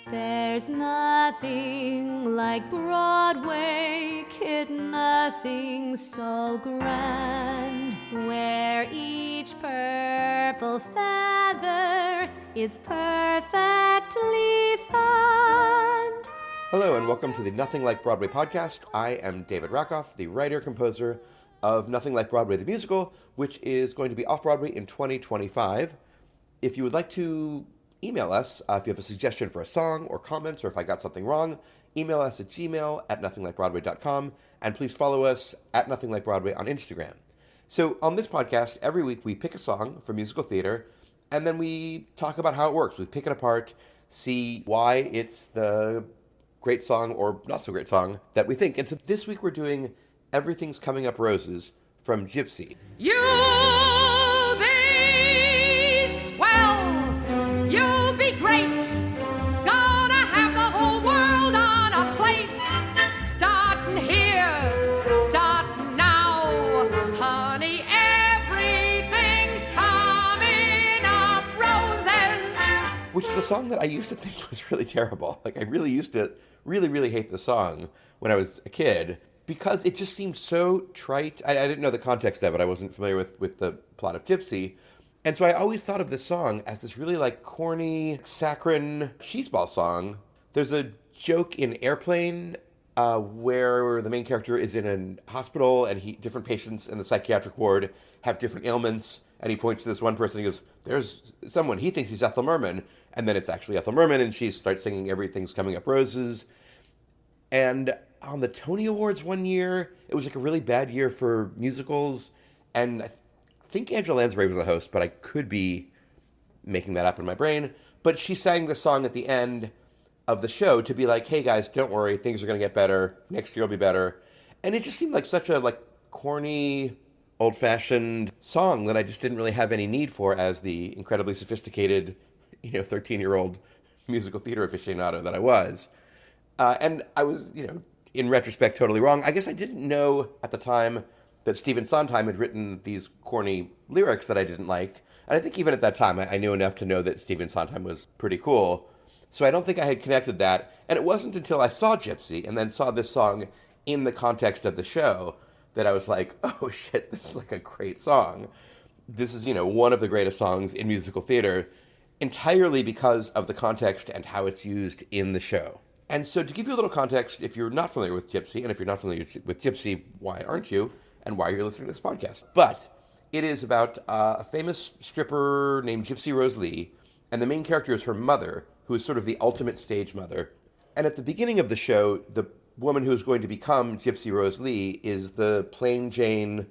There's nothing like Broadway, kid, nothing so grand, where each purple feather is perfectly found. Hello and welcome to the Nothing Like Broadway podcast. I am David Rackoff, the writer-composer of Nothing Like Broadway the Musical, which is going to be off-Broadway in 2025. If you would like to email us, if you have a suggestion for a song or comments, or if I got something wrong, email us at gmail@nothinglikeBroadway.com, and please follow us at Nothing Like Broadway on Instagram. So on this podcast, every week we pick a song from musical theater, and then we talk about how it works. We pick it apart, see why it's the great song or not so great song that we think. And so this week we're doing Everything's Coming Up Roses from Gypsy. You'll be swell, you'll be great, gonna have the whole world on a plate, starting here, starting now, honey, everything's coming up roses. Which is a song that I used to think was really terrible. Like, I really used to really hate the song when I was a kid because it just seemed so trite. I didn't know the context of it. I wasn't familiar with the plot of Gypsy. And so I always thought of this song as this really like corny, saccharine cheeseball song. There's a joke in Airplane where the main character is in a hospital and different patients in the psychiatric ward have different ailments. And he points to this one person and he goes, there's someone, he thinks he's Ethel Merman. And then it's actually Ethel Merman, and she starts singing Everything's Coming Up Roses. And on the Tony Awards one year, it was like a really bad year for musicals. And I think Angela Lansbury was the host, but I could be making that up in my brain. But she sang the song at the end of the show to be like, hey guys, don't worry, things are going to get better. Next year will be better. And it just seemed like such a like corny, old-fashioned song that I just didn't really have any need for as the incredibly sophisticated 13-year-old musical theater aficionado that I was. And I was, in retrospect, totally wrong. I guess I didn't know at the time that Stephen Sondheim had written these corny lyrics that I didn't like. And I think even at that time, I knew enough to know that Stephen Sondheim was pretty cool. So I don't think I had connected that. And it wasn't until I saw Gypsy and then saw this song in the context of the show that I was like, oh shit, this is like a great song. This is, one of the greatest songs in musical theater, entirely because of the context and how it's used in the show. And so to give you a little context, if you're not familiar with Gypsy, and if you're not familiar with Gypsy, why aren't you? And why are you listening to this podcast? But it is about a famous stripper named Gypsy Rose Lee, and the main character is her mother, who is sort of the ultimate stage mother. And at the beginning of the show, the woman who is going to become Gypsy Rose Lee is the plain Jane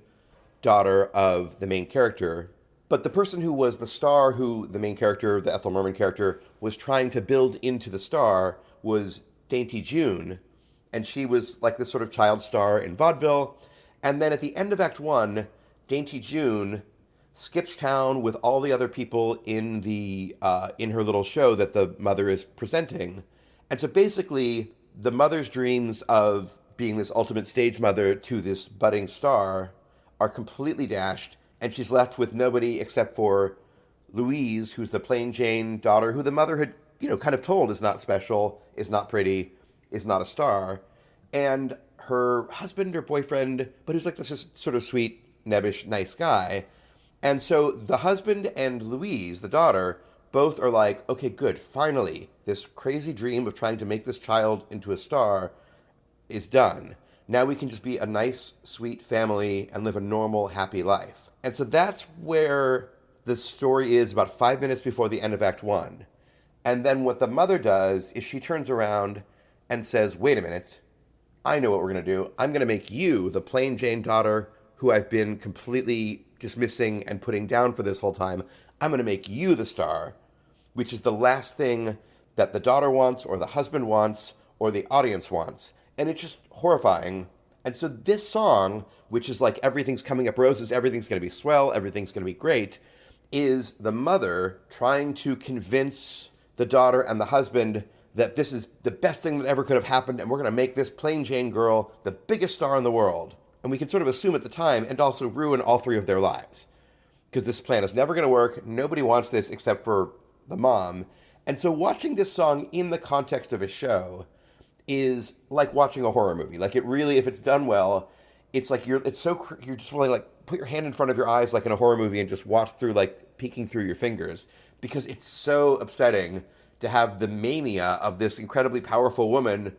daughter of the main character. But the person who was the star, who the main character, the Ethel Merman character, was trying to build into the star was Dainty June. And she was like this sort of child star in vaudeville. And then at the end of Act 1, Dainty June skips town with all the other people in in her little show that the mother is presenting. And so basically, the mother's dreams of being this ultimate stage mother to this budding star are completely dashed. And she's left with nobody except for Louise, who's the plain Jane daughter, who the mother had, kind of told is not special, is not pretty, is not a star. And her husband or boyfriend, but who's like this sort of sweet, nebbish, nice guy. And so the husband and Louise, the daughter, both are like, okay, good, finally, this crazy dream of trying to make this child into a star is done. Now we can just be a nice, sweet family and live a normal, happy life. And so that's where the story is about 5 minutes before the end of Act 1. And then what the mother does is she turns around and says, wait a minute, I know what we're going to do. I'm going to make you the plain Jane daughter who I've been completely dismissing and putting down for this whole time. I'm going to make you the star, which is the last thing that the daughter wants or the husband wants or the audience wants. And it's just horrifying. And so this song, which is like Everything's Coming Up Roses, everything's going to be swell, everything's going to be great, is the mother trying to convince the daughter and the husband that this is the best thing that ever could have happened, and we're going to make this plain Jane girl the biggest star in the world. And we can sort of assume at the time, and also ruin all three of their lives. Because this plan is never going to work. Nobody wants this except for the mom. And so watching this song in the context of a show is like watching a horror movie. Like, it really, if it's done well, it's like you're just want to like put your hand in front of your eyes like in a horror movie and just watch through, like peeking through your fingers, because it's so upsetting to have the mania of this incredibly powerful woman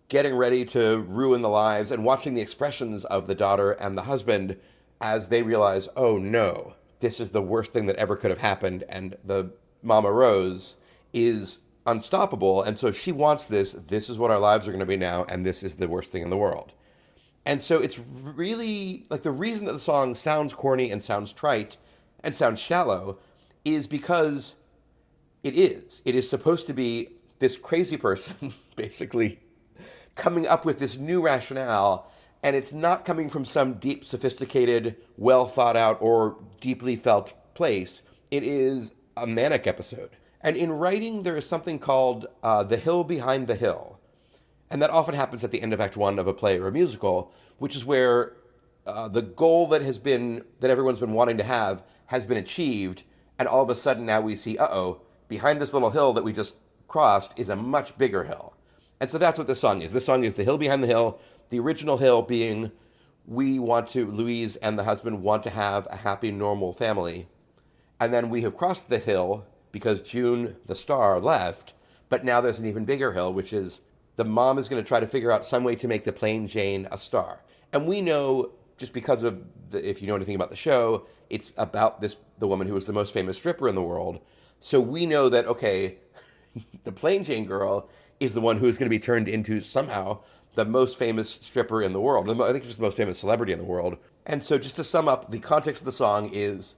getting ready to ruin the lives, and watching the expressions of the daughter and the husband as they realize, oh no, this is the worst thing that ever could have happened, and the Mama Rose is unstoppable, and so if she wants this is what our lives are going to be now, and this is the worst thing in the world. And so it's really, like, the reason that the song sounds corny and sounds trite and sounds shallow is because it is supposed to be this crazy person basically coming up with this new rationale, and it's not coming from some deep, sophisticated, well thought out or deeply felt place. It is a manic episode. And in writing, there is something called the hill behind the hill. And that often happens at the end of Act 1 of a play or a musical, which is where the goal that everyone's been wanting to have has been achieved, and all of a sudden now we see, behind this little hill that we just crossed is a much bigger hill. And so that's what this song is. This song is the hill behind the hill, the original hill being Louise and the husband want to have a happy, normal family. And then we have crossed the hill because June, the star, left, but now there's an even bigger hill, which is the mom is going to try to figure out some way to make the plain Jane a star. And we know, just because of if you know anything about the show, it's about the woman who was the most famous stripper in the world. So we know that, okay, the plain Jane girl is the one who is going to be turned into somehow the most famous stripper in the world. I think she's the most famous celebrity in the world. And so just to sum up, the context of the song is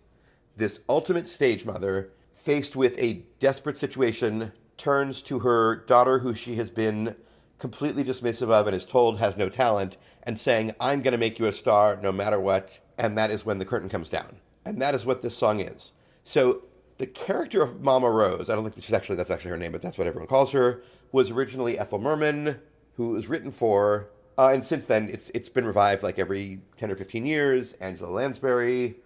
this ultimate stage mother faced with a desperate situation turns to her daughter, who she has been completely dismissive of and is told has no talent, and saying, I'm going to make you a star no matter what. And that is when the curtain comes down. And that is what this song is. So the character of Mama Rose, I don't think that's actually her name, but that's what everyone calls her, was originally Ethel Merman, who was written for, and since then it's been revived like every 10 or 15 years. Angela Lansbury,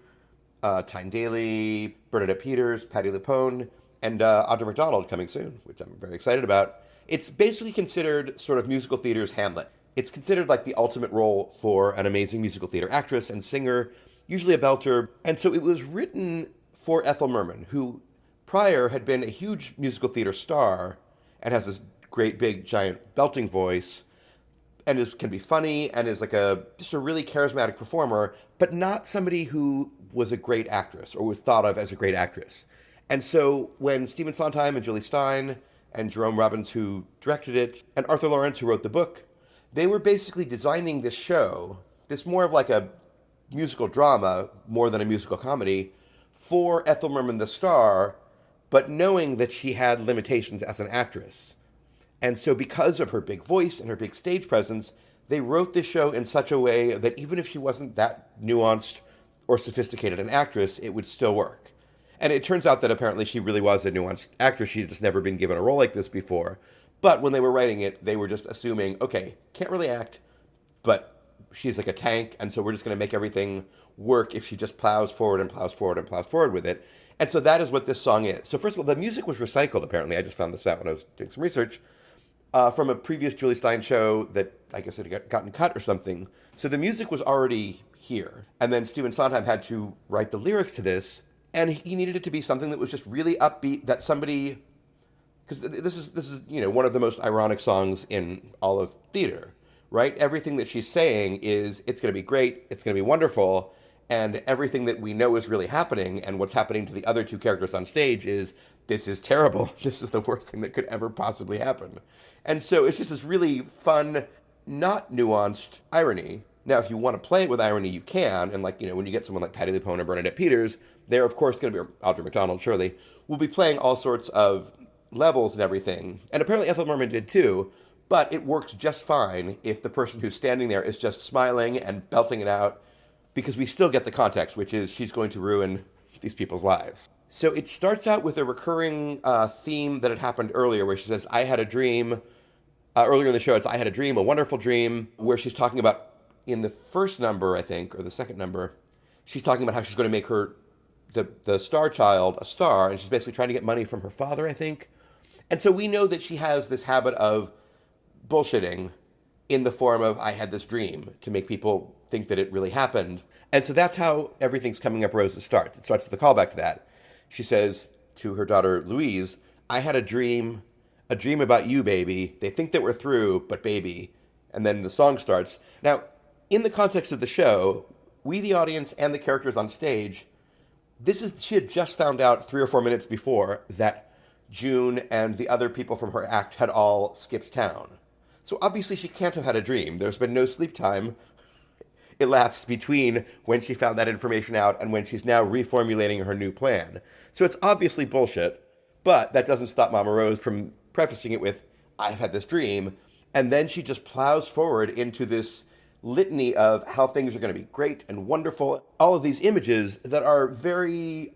Tyne Daly, Bernadette Peters, Patti LuPone, and Audra McDonald coming soon, which I'm very excited about. It's basically considered sort of musical theater's Hamlet. It's considered like the ultimate role for an amazing musical theater actress and singer, usually a belter. And so it was written for Ethel Merman, who prior had been a huge musical theater star and has this great big giant belting voice and can be funny and is like just a really charismatic performer, but not somebody who was a great actress or was thought of as a great actress. And so when Stephen Sondheim and Julie Styne and Jerome Robbins, who directed it, and Arthur Lawrence, who wrote the book, they were basically designing this show, this more of like a musical drama more than a musical comedy, for Ethel Merman the star, but knowing that she had limitations as an actress. And so because of her big voice and her big stage presence, they wrote this show in such a way that even if she wasn't that nuanced or sophisticated an actress, it would still work. And it turns out that apparently she really was a nuanced actress. She had just never been given a role like this before. But when they were writing it, they were just assuming, okay, can't really act, but she's like a tank, and so we're just going to make everything work if she just plows forward and plows forward and plows forward with it. And so that is what this song is. So first of all, the music was recycled, apparently. I just found this out when I was doing some research. From a previous Julie Styne show that I guess had gotten cut or something. So the music was already here. And then Stephen Sondheim had to write the lyrics to this, and he needed it to be something that was just really upbeat, that somebody... Because this is one of the most ironic songs in all of theater, right? Everything that she's saying is, it's going to be great, it's going to be wonderful, and everything that we know is really happening, and what's happening to the other two characters on stage is, this is terrible, this is the worst thing that could ever possibly happen. And so it's just this really fun, not nuanced irony. Now, if you want to play it with irony, you can, and when you get someone like Patti LuPone or Bernadette Peters, they're of course going to be, Audra McDonald surely, will be playing all sorts of levels and everything, and apparently Ethel Merman did too, but it works just fine if the person who's standing there is just smiling and belting it out, because we still get the context, which is she's going to ruin these people's lives. So it starts out with a recurring theme that had happened earlier, where she says, I had a dream. Earlier in the show, it's I had a dream, a wonderful dream, where she's talking about, in the first number, I think, or the second number, she's talking about how she's going to make her, the star child, a star, and she's basically trying to get money from her father, I think, And so we know that she has this habit of bullshitting in the form of, I had this dream, to make people think that it really happened. And so that's how Everything's Coming Up Roses starts. It starts with a callback to that. She says to her daughter Louise, I had a dream about you, baby. They think that we're through, but baby. And then the song starts. Now, in the context of the show, we, the audience, and the characters on stage, she had just found out 3 or 4 minutes before that June and the other people from her act had all skipped town. So obviously she can't have had a dream. There's been no sleep time elapsed between when she found that information out and when she's now reformulating her new plan. So it's obviously bullshit, but that doesn't stop Mama Rose from prefacing it with, I've had this dream, and then she just plows forward into this litany of how things are going to be great and wonderful, all of these images that are very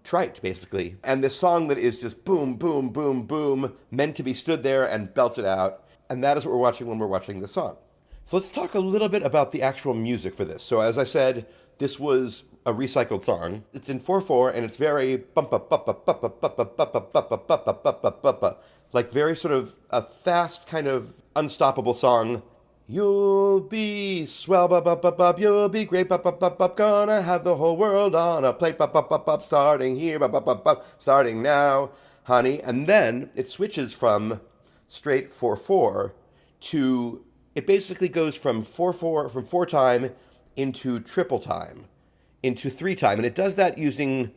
trite, basically. And this song that is just boom, boom, boom, boom, meant to be stood there and belted out, and that is what we're watching when we're watching the song. So let's talk a little bit about the actual music for this. So as I said, this was a recycled song. It's in 4/4 and it's very like very sort of a fast kind of unstoppable song. You'll be swell, you'll be great, gonna have the whole world on a plate, starting here, starting now, honey. And then it switches from straight 4/4 to, it basically goes from 4/4, from 4 time into triple time, into 3 time. And it does that using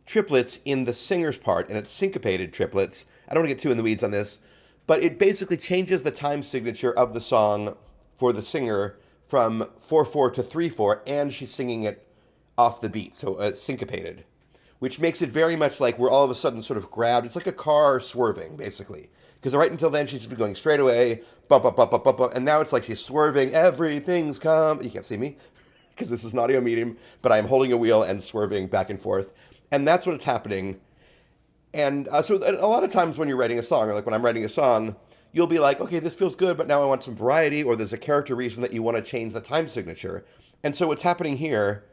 triplets in the singer's part, and it's syncopated triplets. I don't want to get too in the weeds on this, but it basically changes the time signature of the song for the singer from 4/4 to 3/4, and she's singing it off the beat, so syncopated, which makes it very much like we're all of a sudden sort of grabbed. It's like a car swerving, basically. Because right until then, she's been going straight away, and now it's like she's swerving, everything's come. You can't see me, because this is an audio medium, but I'm holding a wheel and swerving back and forth. And that's what's happening. And so a lot of times when you're writing a song, or like when I'm writing a song, you'll be like, okay, this feels good, but now I want some variety, or there's a character reason that you want to change the time signature. And so what's happening here,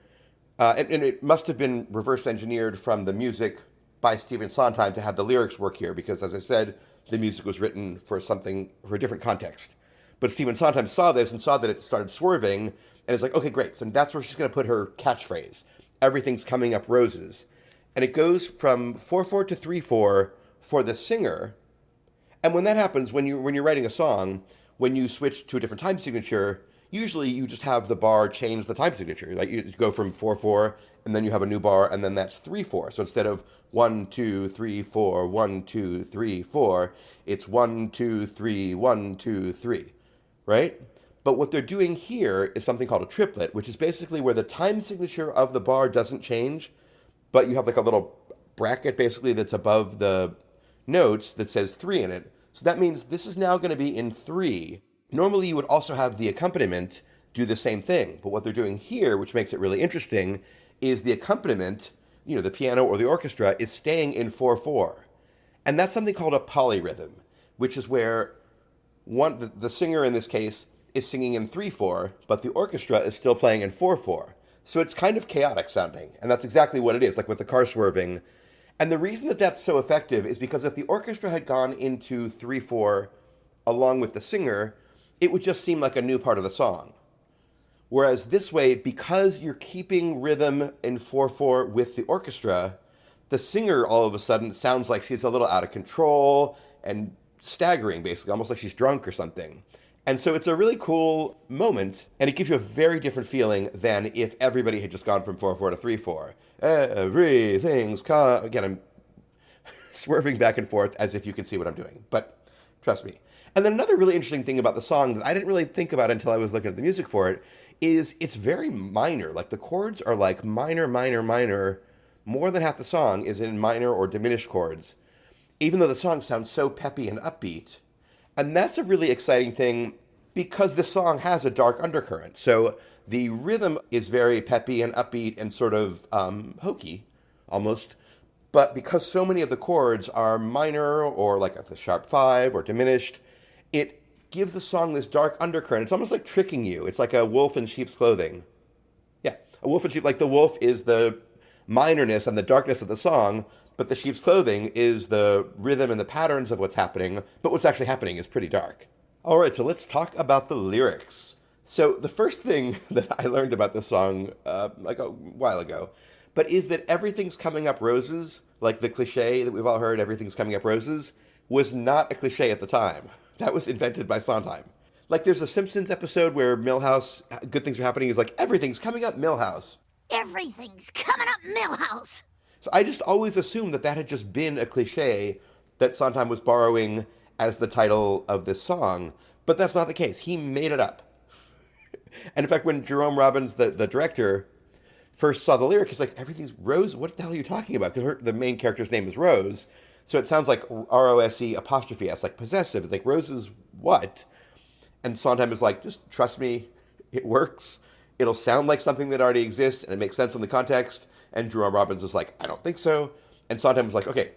and it must have been reverse engineered from the music by Stephen Sondheim to have the lyrics work here, because as I said, the music was written for a different context. But Stephen Sondheim saw this and saw that it started swerving, and it's like, okay, great. So that's where she's going to put her catchphrase. Everything's coming up roses. And it goes from 4/4 to 3/4 for the singer. And when that happens, when you're writing a song, when you switch to a different time signature, usually you just have the bar change the time signature. Like you go from 4/4, and then you have a new bar, and then that's 3/4. So instead of 1, 2, 3, 4, 1, 2, 3, 4, it's 1, 2, 3, 1, 2, 3, right? But what they're doing here is something called a triplet, which is basically where the time signature of the bar doesn't change, but you have like a little bracket basically that's above the notes that says 3 in it. So that means this is now going to be in 3. Normally you would also have the accompaniment do the same thing, but what they're doing here, which makes it really interesting, is the accompaniment, the piano or the orchestra, is staying in 4/4. And that's something called a polyrhythm, which is where the singer in this case is singing in 3/4, but the orchestra is still playing in 4/4. So it's kind of chaotic sounding, and that's exactly what it is, like with the car swerving. And the reason that that's so effective is because if the orchestra had gone into 3/4 along with the singer, it would just seem like a new part of the song. Whereas this way, because you're keeping rhythm in 4/4 with the orchestra, the singer all of a sudden sounds like she's a little out of control and staggering, basically, almost like she's drunk or something. And so it's a really cool moment, and it gives you a very different feeling than if everybody had just gone from 4/4 to 3/4. Everything's again, I'm swerving back and forth as if you can see what I'm doing, but trust me. And then another really interesting thing about the song that I didn't really think about until I was looking at the music for it is it's very minor. Like the chords are like minor, minor, minor. More than half the song is in minor or diminished chords, even though the song sounds so peppy and upbeat. And that's a really exciting thing because the song has a dark undercurrent. So the rhythm is very peppy and upbeat and sort of hokey, almost. But because so many of the chords are minor or like the sharp 5 or diminished, it gives the song this dark undercurrent. It's almost like tricking you. It's like a wolf in sheep's clothing. Yeah, a wolf in sheep. Like the wolf is the minorness and the darkness of the song, but the sheep's clothing is the rhythm and the patterns of what's happening, but what's actually happening is pretty dark. All right, so let's talk about the lyrics. So the first thing that I learned about this song, like a while ago, but is that everything's coming up roses, like the cliche that we've all heard, everything's coming up roses, was not a cliche at the time. That was invented by Sondheim. Like there's a Simpsons episode where Milhouse, good things are happening, is like, everything's coming up Milhouse. Everything's coming up Milhouse. So I just always assumed that had just been a cliche that Sondheim was borrowing as the title of this song, but that's not the case. He made it up. And in fact, when Jerome Robbins, the director, first saw the lyric, he's like, everything's Rose? What the hell are you talking about? Because the main character's name is Rose. So it sounds like R-O-S-E apostrophe S, like possessive. It's like, Rose is what? And Sondheim is like, just trust me, it works. It'll sound like something that already exists, and it makes sense in the context. And Jerome Robbins was like, I don't think so. And Sondheim was like, okay,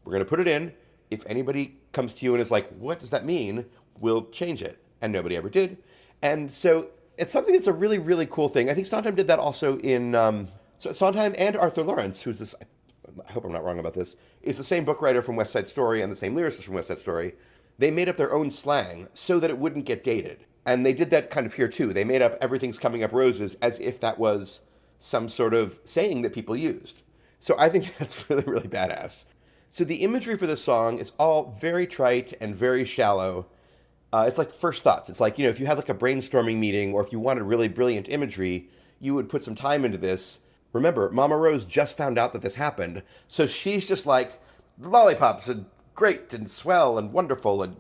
we're going to put it in. If anybody comes to you and is like, what does that mean? We'll change it. And nobody ever did. And so it's something that's a really, really cool thing. I think Sondheim did that also in... so Sondheim and Arthur Lawrence, who's this... I hope I'm not wrong about this, is the same book writer from West Side Story and the same lyricist from West Side Story. They made up their own slang so that it wouldn't get dated. And they did that kind of here too. They made up everything's coming up roses as if that was some sort of saying that people used. So I think that's really, really badass. So the imagery for this song is all very trite and very shallow. It's like first thoughts. It's like, if you had like a brainstorming meeting or if you wanted really brilliant imagery, you would put some time into this. Remember, Mama Rose just found out that this happened. So she's just like, lollipops and great and swell and wonderful and,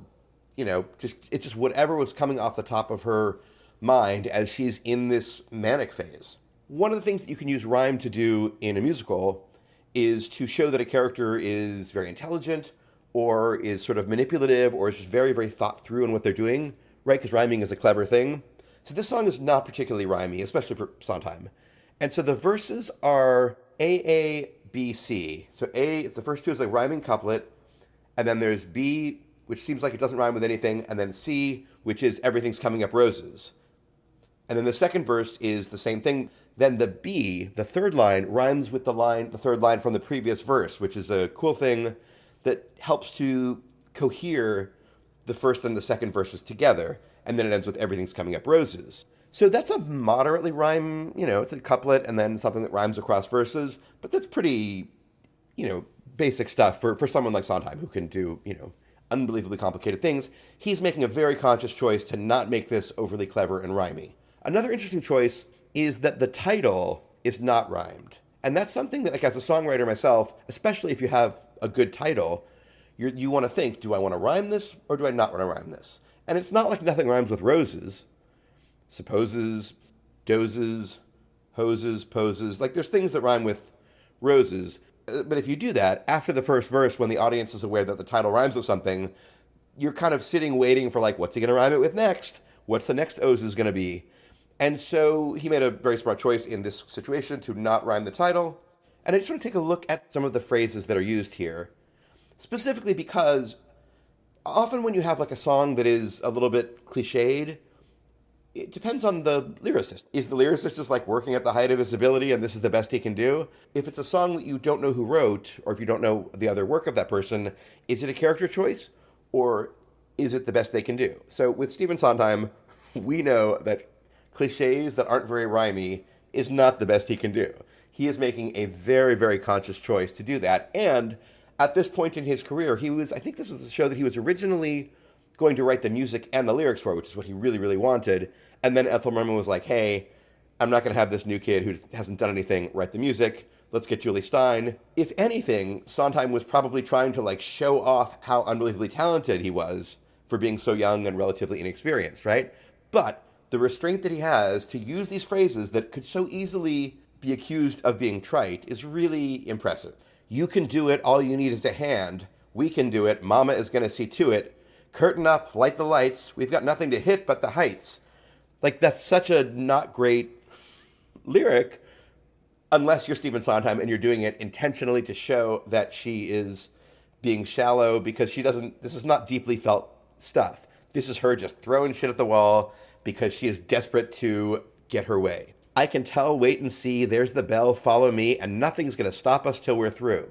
it's just whatever was coming off the top of her mind as she's in this manic phase. One of the things that you can use rhyme to do in a musical is to show that a character is very intelligent or is sort of manipulative or is just very, very thought through in what they're doing, right? Because rhyming is a clever thing. So this song is not particularly rhymey, especially for Sondheim. And so the verses are A, A, B, C. So A, the first two is like rhyming couplet, and then there's B, which seems like it doesn't rhyme with anything, and then C, which is everything's coming up roses. And then the second verse is the same thing. Then the B, the third line, rhymes with the third line from the previous verse, which is a cool thing that helps to cohere the first and the second verses together. And then it ends with everything's coming up roses. So that's a moderately rhyme, it's a couplet and then something that rhymes across verses. But that's pretty, basic stuff for someone like Sondheim who can do, unbelievably complicated things. He's making a very conscious choice to not make this overly clever and rhymey. Another interesting choice is that the title is not rhymed. And that's something that, like, as a songwriter myself, especially if you have a good title, you want to think, do I want to rhyme this or do I not want to rhyme this? And it's not like nothing rhymes with roses. Supposes, dozes, hoses, poses. Like, there's things that rhyme with roses. But if you do that, after the first verse, when the audience is aware that the title rhymes with something, you're kind of sitting waiting for, like, what's he going to rhyme it with next? What's the next O's going to be? And so he made a very smart choice in this situation to not rhyme the title. And I just want to take a look at some of the phrases that are used here, specifically because often when you have like a song that is a little bit cliched, it depends on the lyricist. Is the lyricist just like working at the height of his ability and this is the best he can do? If it's a song that you don't know who wrote, or if you don't know the other work of that person, is it a character choice or is it the best they can do? So with Stephen Sondheim, we know that cliches that aren't very rhymey is not the best he can do. He is making a very, very conscious choice to do that. And at this point in his career, I think this was the show that he was originally going to write the music and the lyrics for, which is what he really, really wanted. And then Ethel Merman was like, hey, I'm not going to have this new kid who hasn't done anything write the music. Let's get Jule Styne. If anything, Sondheim was probably trying to like show off how unbelievably talented he was for being so young and relatively inexperienced, right? But the restraint that he has to use these phrases that could so easily be accused of being trite is really impressive. You can do it, all you need is a hand. We can do it, mama is going to see to it. Curtain up, light the lights, we've got nothing to hit but the heights. Like, that's such a not great lyric, unless you're Stephen Sondheim and you're doing it intentionally to show that she is being shallow because this is not deeply felt stuff. This is her just throwing shit at the wall because she is desperate to get her way. I can tell, wait and see, there's the bell, follow me, and nothing's going to stop us till we're through.